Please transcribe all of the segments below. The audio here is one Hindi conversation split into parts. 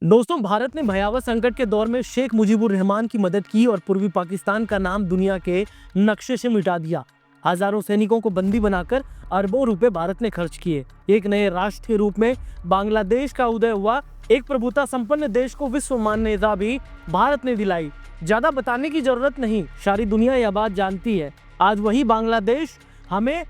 दोस्तों, भारत ने भयावह संकट के दौर में शेख मुजीबुर रहमान की मदद की और पूर्वी पाकिस्तान का नाम दुनिया के नक्शे से मिटा दिया। हजारों सैनिकों को बंदी बनाकर अरबों रुपए भारत ने खर्च किए। एक नए राष्ट्र के रूप में बांग्लादेश का उदय हुआ। एक प्रभुता संपन्न देश को विश्व मान्यता भी भारत ने दिलाई। ज्यादा बताने की जरूरत नहीं, सारी दुनिया यह बात जानती है। आज वही बांग्लादेश हमें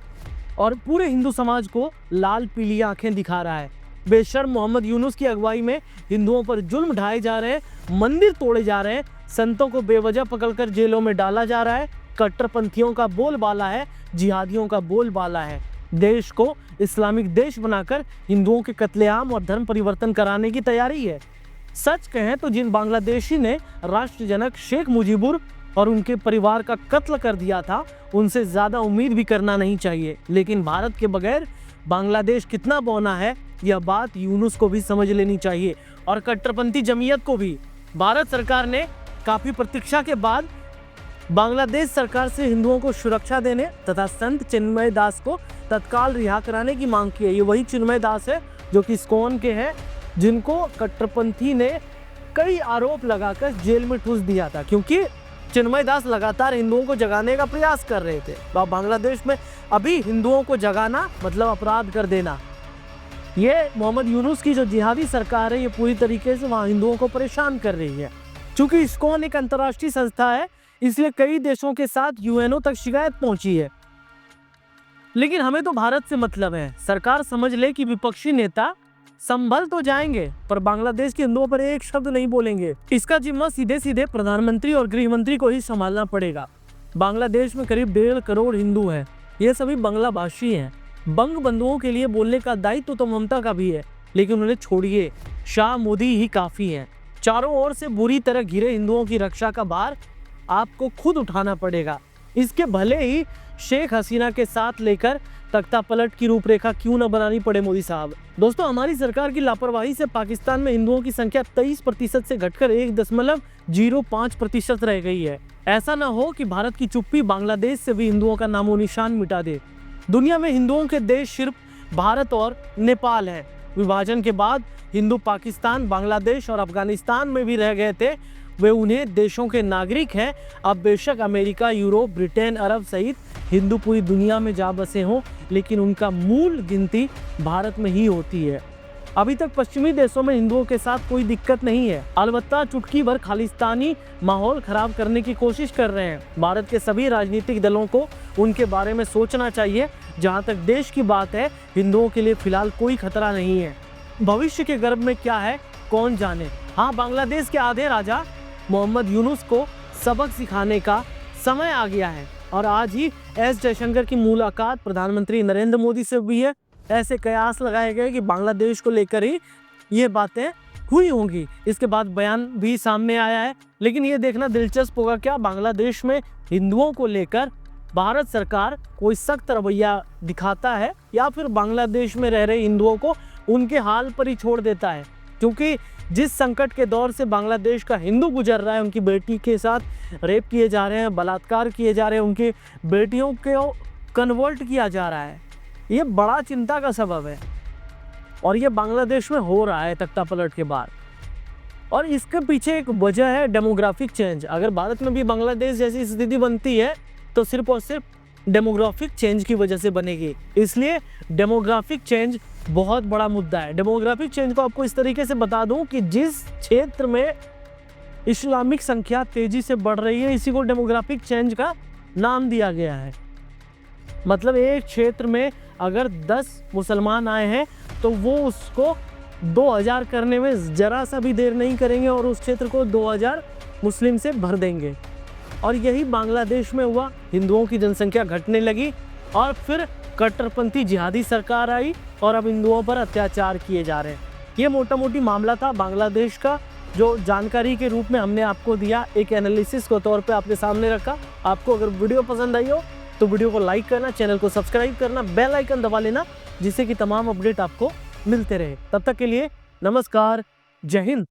और पूरे हिंदू समाज को लाल पीली आंखें दिखा रहा है। बेशर्म मोहम्मद यूनुस की अगुवाई में हिंदुओं पर जुल्म ढाए जा रहे हैं, मंदिर तोड़े जा रहे हैं, संतों को बेवजह पकड़कर जेलों में डाला जा रहा है। कट्टरपंथियों का बोलबाला है, जिहादियों का बोलबाला है। देश को इस्लामिक देश बनाकर हिंदुओं के कत्लेआम और धर्म परिवर्तन कराने की तैयारी है। सच कहें तो जिन बांग्लादेशी ने राष्ट्र जनक शेख मुजीबुर और उनके परिवार का कत्ल कर दिया था, उनसे ज्यादा उम्मीद भी करना नहीं चाहिए। लेकिन भारत के बगैर बांग्लादेश कितना बौना है, यह बात यूनुस को भी समझ लेनी चाहिए और कट्टरपंथी जमीयत को भी। भारत सरकार ने काफी प्रतीक्षा के बाद बांग्लादेश सरकार से हिंदुओं को सुरक्षा देने तथा संत चिन्मय दास को तत्काल रिहा कराने की मांग की है। ये वही चिन्मय दास है जो कि इस्कॉन के हैं, जिनको कट्टरपंथी ने कई आरोप लगाकर जेल में ठूस दिया था, क्योंकि चिन्मय दास लगातार हिंदुओं को जगाने का प्रयास कर रहे थे। तो बांग्लादेश में अभी हिंदुओं को जगाना मतलब अपराध कर देना। ये मोहम्मद यूनुस की जो जिहादी सरकार है, ये पूरी तरीके से वहाँ हिंदुओं को परेशान कर रही है। चूंकि इस्कॉन एक अंतर्राष्ट्रीय संस्था है, इसलिए कई देशों के साथ यूएनओ तक शिकायत पहुंची है। लेकिन हमें तो भारत से मतलब है। सरकार समझ ले कि विपक्षी नेता संभल तो जाएंगे, पर बांग्लादेश के हिंदुओं पर एक शब्द नहीं बोलेंगे। इसका जिम्मा सीधे सीधे प्रधानमंत्री और गृह मंत्री को ही संभालना पड़ेगा। बांग्लादेश में करीब 1.5 करोड़ हिंदू हैं। ये सभी बांग्ला भाषी हैं। बंग बंधुओं के लिए बोलने का दायित्व तो ममता का भी है, लेकिन उन्हें छोड़िए, शाह मोदी ही काफी है। चारों ओर से बुरी तरह घिरे हिंदुओं की रक्षा का भार आपको खुद उठाना पड़ेगा। इसके भले ही शेख हसीना के साथ लेकर तख्ता पलट की रूपरेखा क्यों न बनानी पड़े मोदी साहब। दोस्तों, हमारी सरकार की लापरवाही से पाकिस्तान में हिंदुओं की संख्या 23% से घटकर 1.05% रह गई है। ऐसा न हो कि भारत की चुप्पी बांग्लादेश से भी हिंदुओं का नामो निशान मिटा दे। दुनिया में हिंदुओं के देश सिर्फ भारत और नेपाल है। विभाजन के बाद हिंदू पाकिस्तान, बांग्लादेश और अफगानिस्तान में भी रह गए थे। वे उन्हें देशों के नागरिक हैं। अब बेशक अमेरिका, यूरोप, ब्रिटेन, अरब सहित हिंदू पूरी दुनिया में जा बसे हों, लेकिन उनका मूल गिनती भारत में ही होती है। अभी तक पश्चिमी देशों में हिंदुओं के साथ कोई दिक्कत नहीं है। अलबत्ता चुटकी भर खालिस्तानी माहौल खराब करने की कोशिश कर रहे हैं। भारत के सभी राजनीतिक दलों को उनके बारे में सोचना चाहिए। जहां तक देश की बात है, हिंदुओं के लिए फिलहाल कोई खतरा नहीं है। भविष्य के गर्भ में क्या है कौन जाने। हाँ, बांग्लादेश के आधे राजा मोहम्मद यूनुस को सबक सिखाने का समय आ गया है और आज ही एस जयशंकर की मुलाकात प्रधानमंत्री नरेंद्र मोदी से हुई है। ऐसे कयास लगाए गए कि बांग्लादेश को लेकर ही ये बातें हुई होंगी। इसके बाद बयान भी सामने आया है। लेकिन ये देखना दिलचस्प होगा क्या बांग्लादेश में हिंदुओं को लेकर भारत सरकार कोई सख्त रवैया दिखाता है या फिर बांग्लादेश में रह रहे हिंदुओं को उनके हाल पर ही छोड़ देता है। क्योंकि जिस संकट के दौर से बांग्लादेश का हिंदू गुजर रहा है, उनकी बेटी के साथ रेप किए जा रहे हैं, बलात्कार किए जा रहे हैं, उनकी बेटियों को कन्वर्ट किया जा रहा है, ये बड़ा चिंता का सबब है। और ये बांग्लादेश में हो रहा है तख्ता पलट के बाद। और इसके पीछे एक वजह है डेमोग्राफिक चेंज। अगर भारत में भी बांग्लादेश जैसी स्थिति बनती है तो सिर्फ और सिर्फ डेमोग्राफिक चेंज की वजह से बनेगी। इसलिए डेमोग्राफिक चेंज बहुत बड़ा मुद्दा है। डेमोग्राफिक चेंज को आपको इस तरीके से बता दूं कि जिस क्षेत्र में इस्लामिक संख्या तेजी से बढ़ रही है, इसी को डेमोग्राफिक चेंज का नाम दिया गया है। मतलब एक क्षेत्र में अगर 10 मुसलमान आए हैं तो वो उसको 2000 करने में जरा सा भी देर नहीं करेंगे और उस क्षेत्र को 2000 मुस्लिम से भर देंगे। और यही बांग्लादेश में हुआ। हिंदुओं की जनसंख्या घटने लगी और फिर कट्टरपंथी जिहादी सरकार आई और अब हिंदुओं पर अत्याचार किए जा रहे हैं। ये मोटा मोटी मामला था बांग्लादेश का, जो जानकारी के रूप में हमने आपको दिया, एक एनालिसिस के तौर पे आपके सामने रखा। आपको अगर वीडियो पसंद आई हो तो वीडियो को लाइक करना, चैनल को सब्सक्राइब करना, बेल आइकन दबा लेना, जिससे कि तमाम अपडेट आपको मिलते रहे। तब तक के लिए नमस्कार, जय हिंद।